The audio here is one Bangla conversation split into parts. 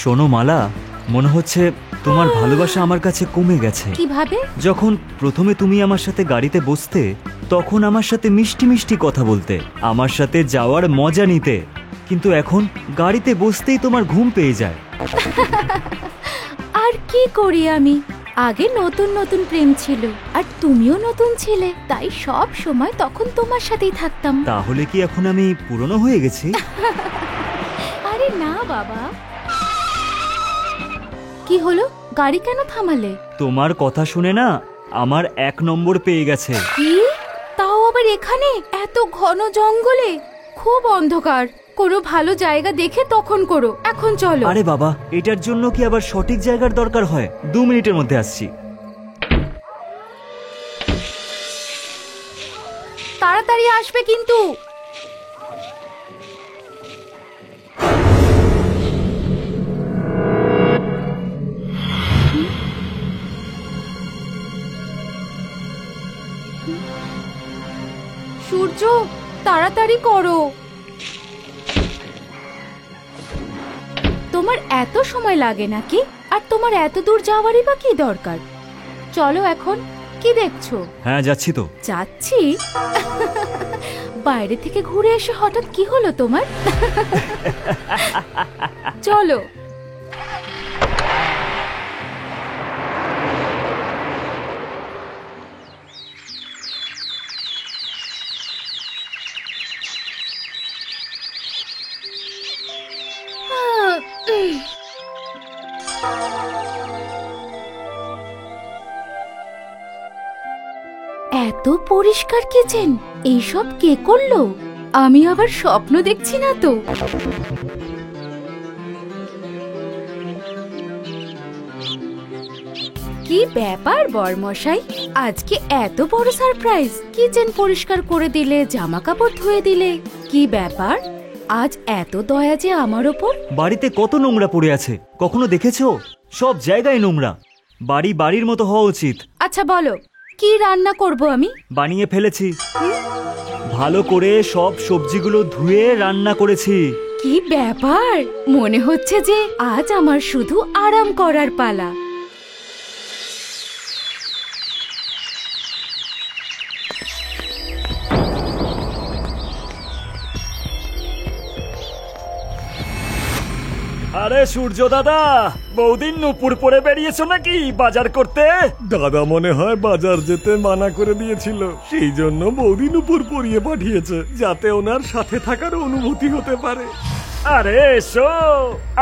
শোনো মালা, মনে হচ্ছে তোমার ভালোবাসা আমার কাছে কমে গেছে। কিভাবে? যখন প্রথমে তুমি আমার সাথে গাড়িতে বসতে, তখন আমার সাথে মিষ্টি মিষ্টি কথা বলতে, আমার সাথে যাওয়ার মজা নিতে, কিন্তু এখন গাড়িতে বসতেই তোমার ঘুম পেয়ে যায়। আর কি করি আমি? আগে নতুন নতুন প্রেম ছিল, আর তুমিও নতুন ছিলে, তাই সব সময় তখন তোমার সাথেই থাকতাম। তাহলে কি এখন আমি পুরনো হয়ে গেছি? আরে না বাবা। কি হলো? গাড়ি কেন থামালে? তোমার কথা শুনে না আমার 1 নম্বর পেয়ে গেছে। কি? তাও আবার এখানে, এত ঘন জঙ্গলে? খুব অন্ধকার, কোনো ভালো জায়গা দেখে তখন করো, এখন চলো। আরে বাবা, এটার জন্য কি আবার সঠিক জায়গার দরকার হয়? 2 মিনিটের মধ্যে আসছি। তাড়াতাড়ি আসবে কিন্তু। সূর্য, তাড়াতাড়ি করো। তোমার এত সময় লাগে নাকি? আর তোমার এত দূর যাওয়ারই বা কি দরকার? চলো এখন। কি দেখছো? হ্যাঁ, যাচ্ছি তো। যাচ্ছি? বাইরে থেকে ঘুরে এসে হঠাৎ কি হলো তোমার? চলো। এত পরিষ্কার কিচেন, এইসব কে করলো? আমি আবার স্বপ্ন দেখছি না তো? কি ব্যাপার বরমশাই, আজকে এত বড় সারপ্রাইজ? কিচেন পরিষ্কার করে দিলে, জামা কাপড় ধুয়ে দিলে, কি ব্যাপার? আজ এত দয়া যে আমার ওপর? বাড়িতে কত নোংরা পড়ে আছে, কখনো দেখেছো? সব জায়গায় নোংরা। বাড়ি বাড়ির মতো হওয়া উচিত। আচ্ছা বলো, কি রান্না করব আমি? বানিয়ে ফেলেছি, ভালো করে সব সবজিগুলো ধুয়ে রান্না করেছি। কি ব্যাপার, মনে হচ্ছে যে আজ আমার শুধু আরাম করার পালা। আরে সূর্য দাদা, বৌদিন নুপুর পরে বেরিয়েছো নাকি বাজার করতে? দাদা মনে হয় বাজার যেতে মানা করে দিয়েছিল, সেই জন্য বৌদি নুপুর পরিয়ে পাঠিয়েছে, যাতে ওনার সাথে থাকার অনুভূতি হতে পারে। আরে এসো,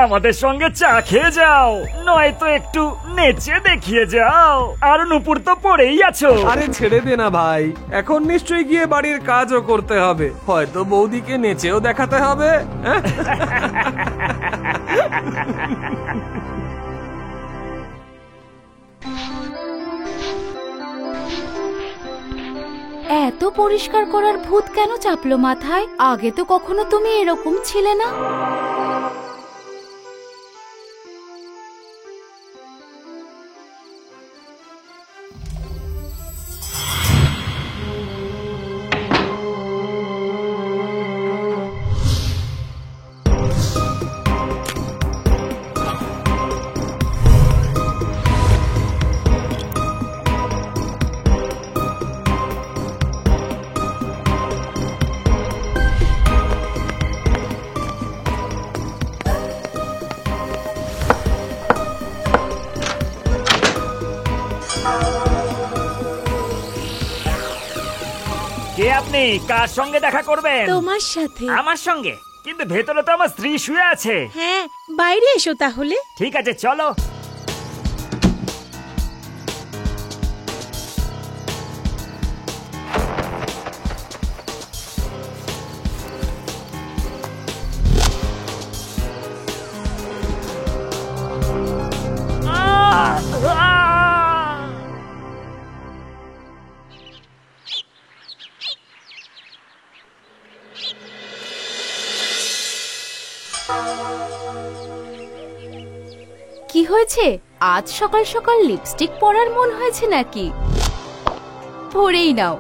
আমাদের সঙ্গে চা খেয়ে যাও, নয়তো একটু নেচে দেখিয়ে যাও। আর নুপুর তো পরেই আছো। আরে ছেড়ে দে না ভাই, এখন নিশ্চয়ই গিয়ে বাড়ির কাজও করতে হবে, হয়তো বৌদিকে নেচেও দেখাতে হবে। এত পরিষ্কার করার ভূত কেন চাপলো মাথায়? আগে তো কখনো তুমি এরকম ছিলে না। কে আপনি? কার সঙ্গে দেখা করবেন? তোমার সাথে। আমার সঙ্গে? কিন্তু ভেতরে তো আমার স্ত্রী শুয়ে আছে। হ্যাঁ, বাইরে এসো তাহলে। ঠিক আছে, চলো। কি হয়েছে? আজ সকাল সকাল লিপস্টিক পরার মন হয়েছে নাকি? পরেই নাও,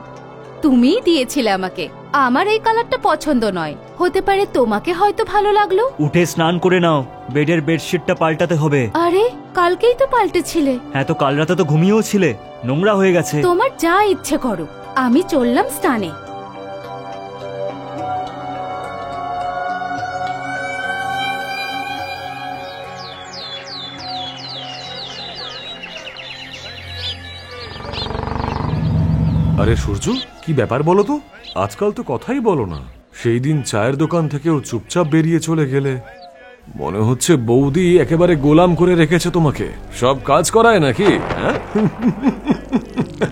তুমিই দিয়েছিলে আমাকে। আমার এই কালারটা পছন্দ নয়। হতে পারে তোমাকে হয়তো ভালো লাগলো। উঠে স্নান করে নাও, বেডের বেডশিটটা পাল্টাতে হবে। আরে কালকেই তো পাল্টেছিলে। হ্যাঁ, তো কাল রাতে তো ঘুমিয়েও ছিলে, নোংরা হয়ে গেছে। তোমার যা ইচ্ছে করো, আমি চললাম স্নানে। আরে সূর্য, কি ব্যাপার বলো তো? আজকাল তো কথাই বলো না। সেই দিন চায়ের দোকান থেকেও চুপচাপ বেরিয়ে চলে গেলে। মনে হচ্ছে বৌদি একেবারে গোলাম করে রেখেছে তোমাকে, সব কাজ করায় নাকি? হ্যাঁ?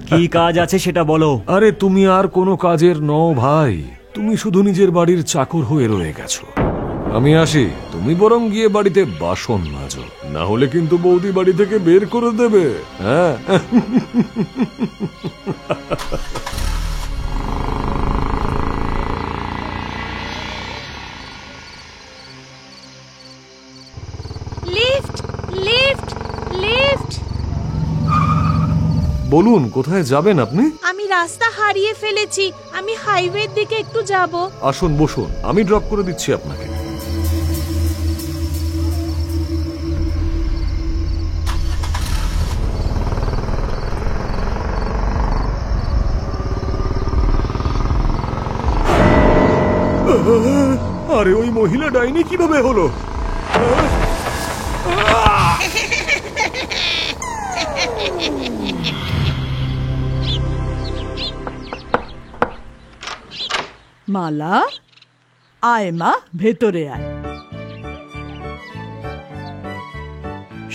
কি কাজ আছে সেটা বলো। আরে তুমি আর কোনো কাজের নও ভাই, তুমি শুধু নিজের বাড়ির চাকর হয়ে রয়ে গেছো। আমি আসি, তুমি বরং গিয়ে বাড়িতে বাসন মাজো, না হলে কিন্তু বৌদি বাড়ি থেকে বের করে দেবে। হ্যাঁ, লিফট, লিফট, লিফট। বলুন কোথায় যাবেন আপনি? আমি রাস্তা হারিয়ে ফেলেছি, আমি হাইওয়ের দিকে একটু যাব। আসুন বসুন, আমি ড্রপ করে দিচ্ছি আপনাকে। আরে ওই মহিলা ডাইনি কিভাবে হলো? মালা, আয় মা, ভেতরে আয়।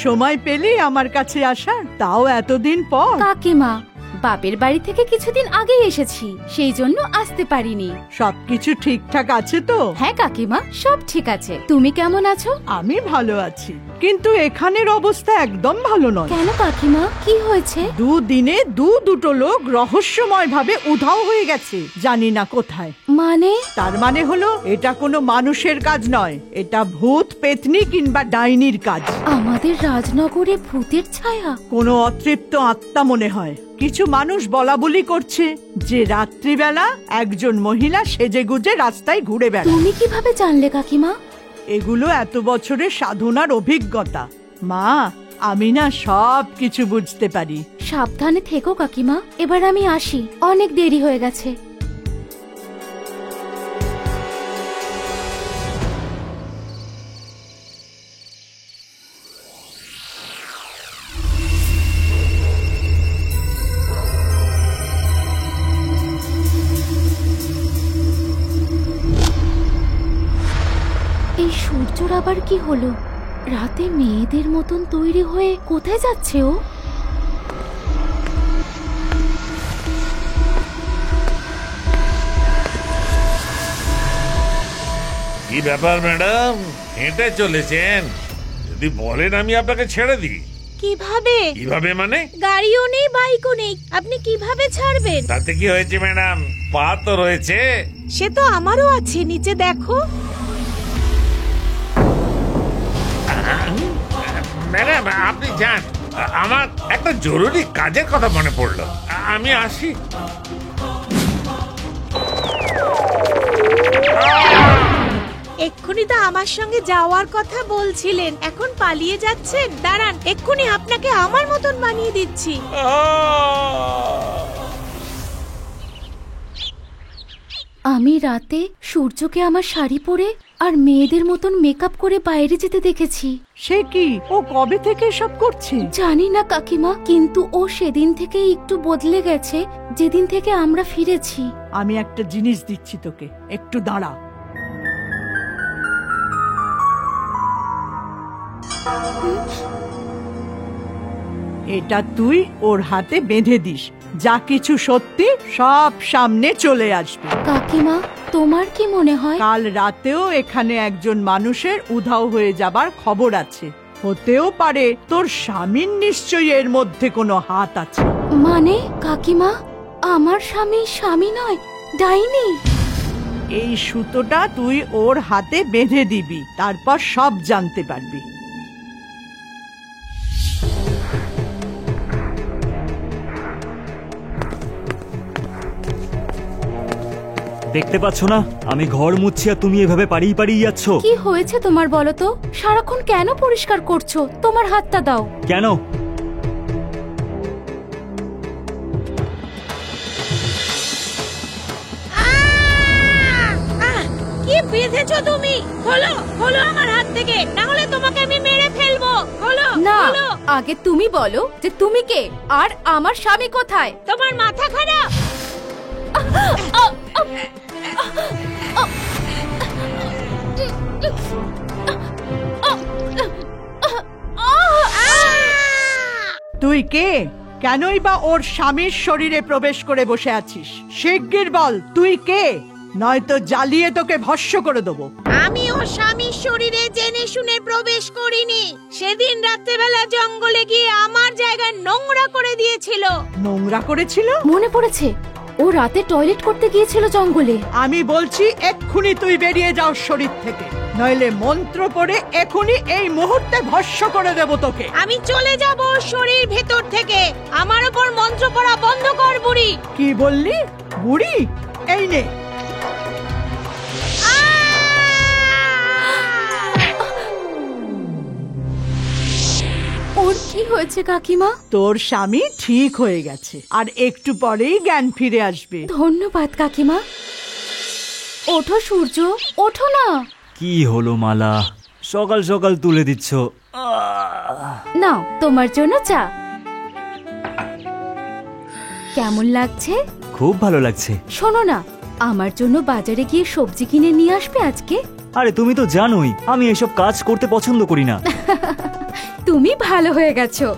সময় পেলি আমার কাছে আসার, তাও এতদিন পর। কাকিমা, বাপের বাড়ি থেকে কিছুদিন আগেই এসেছি, সেই জন্য আসতে পারিনি। সবকিছু ঠিকঠাক আছে তো? হ্যাঁ কাকিমা, সব ঠিক আছে। তুমি কেমন আছো? আমি ভালো আছি, কিন্তু এখানের অবস্থা একদম ভালো নয়। কেন কাকিমা, কি হয়েছে? দুদিনে দুটো লোক রহস্যময় ভাবে উধাও হয়ে গেছে, জানি না কোথায়। মানে? তার মানে হলো এটা কোনো মানুষের কাজ নয়, এটা ভূত পেতনি কিংবা ডাইনির কাজ। আমাদের রাজনগরে ভূতের ছায়া? কোনো অতৃপ্ত আত্মা মনে হয়। কিছু মানুষ বলা বলি করছে যে রাত্রিবেলা একজন মহিলা সেজেগুজে রাস্তায় ঘুরে বেড়ায়। তুমি কিভাবে জানলে কাকিমা? এগুলো এত বছরের সাধনার অভিজ্ঞতা মা, আমি না সব কিছু বুঝতে পারি। সাবধানে থেকো কাকিমা, এবার আমি আসি, অনেক দেরি হয়ে গেছে। এই সূর্যর আবার কি হলো? রাতে মেয়েদের মতন তৈরি হয়ে কোথায় যাচ্ছে ও? কি ব্যাপার ম্যাডাম, হেঁটে চলেছেন? যদি বলেন আমি আপনাকে ছেড়ে দিই। কিভাবে? কিভাবে মানে? গাড়িও নেই, বাইকও নেই, আপনি কিভাবে ছাড়বেন? তাতে কি হয়েছে ম্যাডাম, পা তো রয়েছে। সে তো আমারও আছে, নিচে দেখো। ম্যাডাম আপনি যান, আমার একটা জরুরি কাজের কথা মনে পড়লো, আমি আসি। এক্ষুনি তো আমার সঙ্গে যাওয়ার কথা বলছিলেন, এখন পালিয়ে যাচ্ছেন? দাঁড়ান, এক্ষুনি আপনাকে আমার মতন বানিয়ে দিচ্ছি। আমি রাতে সূর্যকে আমার শাড়ি পরে আর মেয়েদের মতন মেকআপ করে বাইরে যেতে দেখেছি। সে কি, ও কবে থেকে সব করছে? জানি না কাকিমা, কিন্তু ও সেদিন থেকে একটু বদলে গেছে, যেদিন থেকে আমরা ফিরেছি। আমি একটা জিনিস দিচ্ছি তোকে, একটু দাঁড়া। এটা তুই ওর হাতে বেঁধে দিস, যা কিছু সত্যি সব সামনে চলে আসবে। কাকিমা, তোমার কি মনে হয়? কাল রাতেও এখানে একজন মানুষের উধাও হয়ে যাবার খবর আছে। হতেও পারে তোর স্বামীর নিশ্চয়ই এর মধ্যে কোনো হাত আছে। মানে কাকিমা, আমার স্বামী নয়, ডাইনি? এই সুতোটা তুই ওর হাতে বেঁধে দিবি, তারপর সব জানতে পারবি। দেখতে পাচ্ছ না আমি ঘর মুছছি আর তুমি এভাবে পাড়িয়ে পাড়িয়ে যাচ্ছ? কি হয়েছে তোমার বলো তো? সারাক্ষণ কেন পরিষ্কার করছো? তোমার হাতটা দাও। কেন? কি বেঁধেছো তুমি? খোলো খোলো আমার হাত থেকে, না হলে তোমাকে আমি মেরে ফেলবো। খোলো না, খোলো। আগে তুমি বলো যে তুমি কে আর আমার স্বামী কোথায়? তোমার মাথা খারাপ? তুই কে? কেনই বা ওর স্বামীর শরীরে প্রবেশ করে বসে আছিস? শিগগির বল তুই কে, নয়তো জ্বালিয়ে তোকে ভস্ম করে দেবো। আমি ওর স্বামীর শরীরে জেনে শুনে প্রবেশ করিনি। সেদিন রাত্রেবেলা জঙ্গলে গিয়ে আমার জায়গায় নোংরা করে দিয়েছিল। নোংরা করেছিল? মনে পড়েছে, ও রাতে টয়লেট করতে গিয়েছিল জঙ্গলে। আমি বলছি এক্ষুনি তুই বেরিয়ে যাও শরীর থেকে, নইলে মন্ত্র পড়ে এক্ষুনি এই মুহূর্তে ভস্ম করে দেব তোকে। আমি চলে যাব ওর শরীর ভেতর থেকে। আমার উপর মন্ত্র পড়া বন্ধ কর বুড়ি। কি বললি? বুড়ি? এই নে। ওর কি হয়েছে কাকিমা? তোর স্বামী ঠিক হয়ে গেছে, আর একটু পরেই জ্ঞান ফিরে আসবে। ধন্যবাদ কাকিমা। ওঠো সূর্য, ওঠো না। কি হলো মালা, সকাল সকাল তুলে দিচ্ছ? নাও তোমার জন্য চা। কেমন লাগছে? খুব ভালো লাগছে। শোনো না, আমার জন্য বাজারে গিয়ে সবজি কিনে নিয়ে আসবে আজকে। আরে তুমি তো জানোই আমি এসব কাজ করতে পছন্দ করি না। তুমি ভালো হয়ে গেছো।